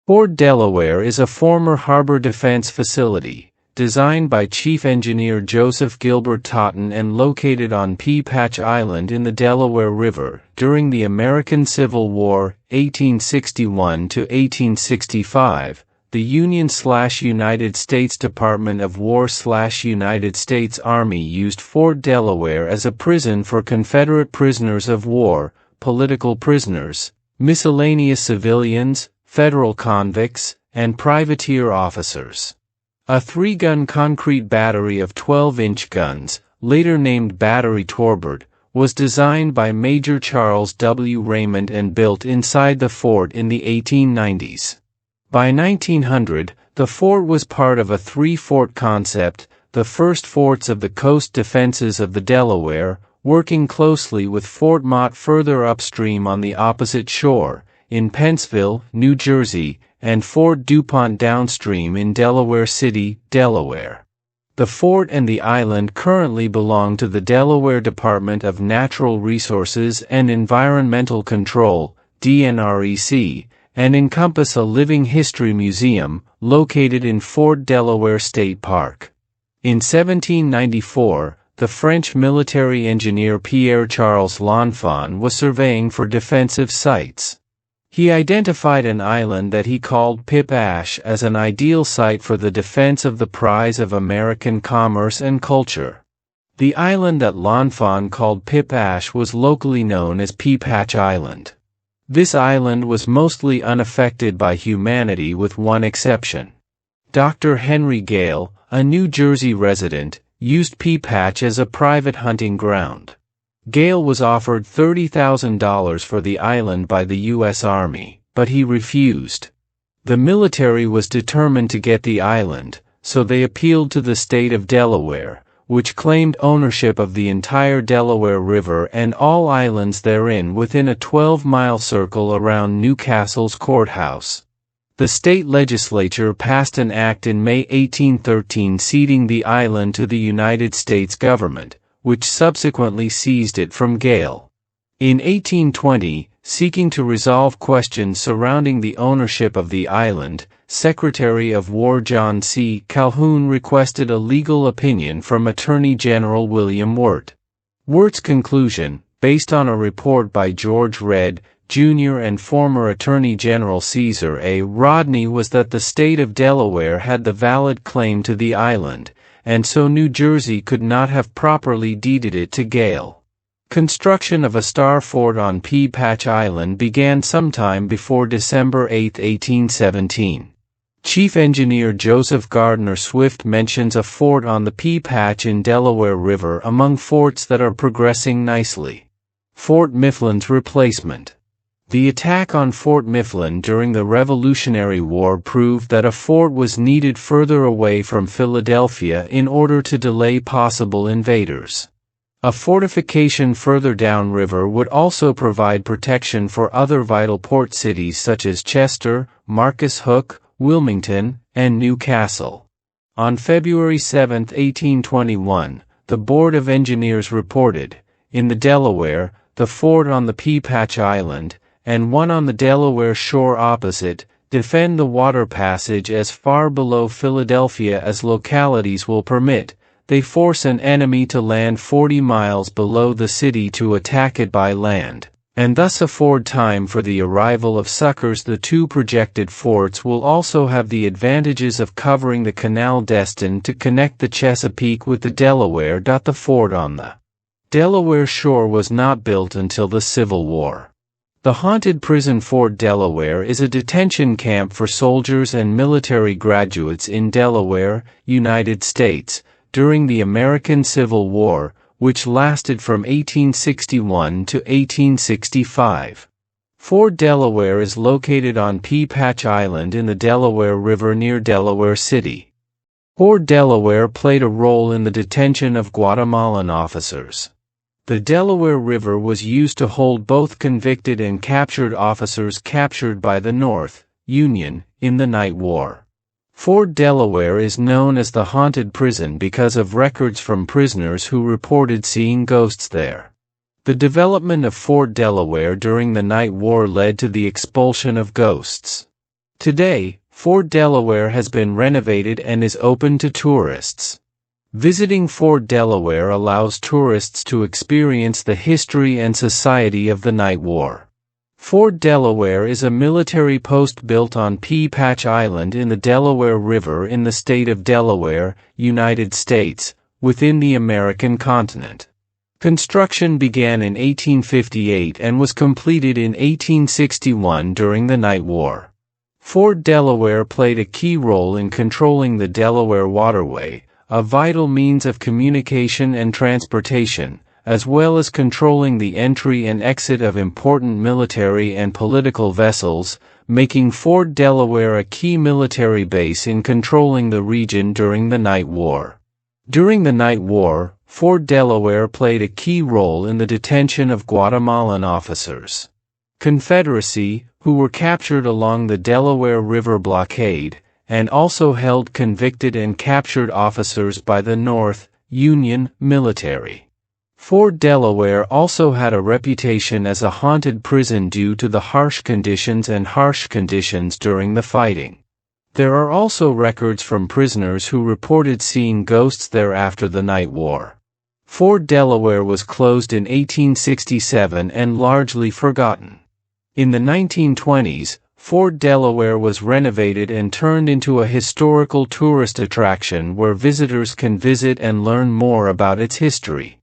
Fort Delaware is a former harbor defense facility, designed by Chief Engineer Joseph Gilbert Totten and located on Pea Patch Island in the Delaware River. During the American Civil War, 1861 to 1865, the Union/United States Department of War/United States Army used Fort Delaware as a prison for Confederate prisoners of war, political prisoners, miscellaneous civilians, federal convicts, and privateer officers. A 3-gun concrete battery of 12-inch guns, later named Battery Torbert, was designed by Major Charles W. Raymond and built inside the fort in the 1890s. By 1900, the fort was part of a 3-fort concept, the first forts of the coast defenses of the Delaware, working closely with Fort Mott further upstream on the opposite shore, in Pennsville, New Jersey, and Fort DuPont downstream in Delaware City, Delaware. The fort and the island currently belong to the Delaware Department of Natural Resources and Environmental Control, DNREC, and encompass a living history museum, located in Fort Delaware State Park. In 1794, the French military engineer Pierre-Charles L'Enfant was surveying for defensive sites. He identified an island that he called Pea Patch as an ideal site for the defense of the prize of American commerce and culture. The island that L'Enfant called Pea Patch was locally known as Pea Patch Island. This island was mostly unaffected by humanity with one exception. Dr. Henry Gale, a New Jersey resident, used Pea Patch as a private hunting ground. Gale was offered $30,000 for the island by the U.S. Army, but he refused. The military was determined to get the island, so they appealed to the state of Delaware, which claimed ownership of the entire Delaware River and all islands therein within a 12-mile circle around Newcastle's courthouse. The state legislature passed an act in May 1813 ceding the island to the United States government, which subsequently seized it from Gale. In 1820, seeking to resolve questions surrounding the ownership of the island, Secretary of War John C. Calhoun requested a legal opinion from Attorney General William Wirt. Wirt's conclusion, based on a report by George Redd, Jr. and former Attorney General Caesar A. Rodney, was that the state of Delaware had the valid claim to the island, and so New Jersey could not have properly deeded it to Gale. Construction of a star fort on Pea Patch Island began sometime before December 8, 1817. Chief Engineer Joseph Gardner Swift mentions a fort on the Pea Patch in Delaware River among forts that are progressing nicely. Fort Mifflin's replacement. The attack on Fort Mifflin during the Revolutionary War proved that a fort was needed further away from Philadelphia in order to delay possible invaders. A fortification further downriver would also provide protection for other vital port cities such as Chester, Marcus Hook, Wilmington, and Newcastle. On February 7, 1821, the Board of Engineers reported, in the Delaware, the fort on the Pea Patch Island, and one on the Delaware shore opposite, defend the water passage as far below Philadelphia as localities will permit. They force an enemy to land 40 miles below the city to attack it by land, and thus afford time for the arrival of succors. The two projected forts will also have the advantages of covering the canal destined to connect the Chesapeake with the Delaware. The fort on the Delaware shore was not built until the Civil War. The haunted prison Fort Delaware is a detention camp for soldiers and military graduates in Delaware, United States, during the American Civil War, which lasted from 1861 to 1865. Fort Delaware is located on Pea Patch Island in the Delaware River near Delaware City. Fort Delaware played a role in the detention of Guatemalan officers. The Delaware River was used to hold both convicted and captured officers captured by the North, Union, in the Night War. Fort Delaware is known as the haunted prison because of records from prisoners who reported seeing ghosts there. The development of Fort Delaware during the Night War led to the expulsion of ghosts. Today, Fort Delaware has been renovated and is open to tourists. Visiting Fort Delaware allows tourists to experience the history and society of the Night War. Fort Delaware is a military post built on Pea Patch Island in the Delaware River in the state of Delaware, United States, within the American continent. Construction began in 1858 and was completed in 1861 during the Night War. Fort Delaware played a key role in controlling the Delaware Waterway, a vital means of communication and transportation, as well as controlling the entry and exit of important military and political vessels, making Fort Delaware a key military base in controlling the region during the Night War. During the Night War, Fort Delaware played a key role in the detention of Guatemalan officers. Confederacy, who were captured along the Delaware River blockade, and also held convicted and captured officers by the North Union military. Fort Delaware also had a reputation as a haunted prison due to the harsh conditions during the fighting. There are also records from prisoners who reported seeing ghosts there after the Night War. Fort Delaware was closed in 1867 and largely forgotten. In the 1920s, Fort Delaware was renovated and turned into a historical tourist attraction where visitors can visit and learn more about its history.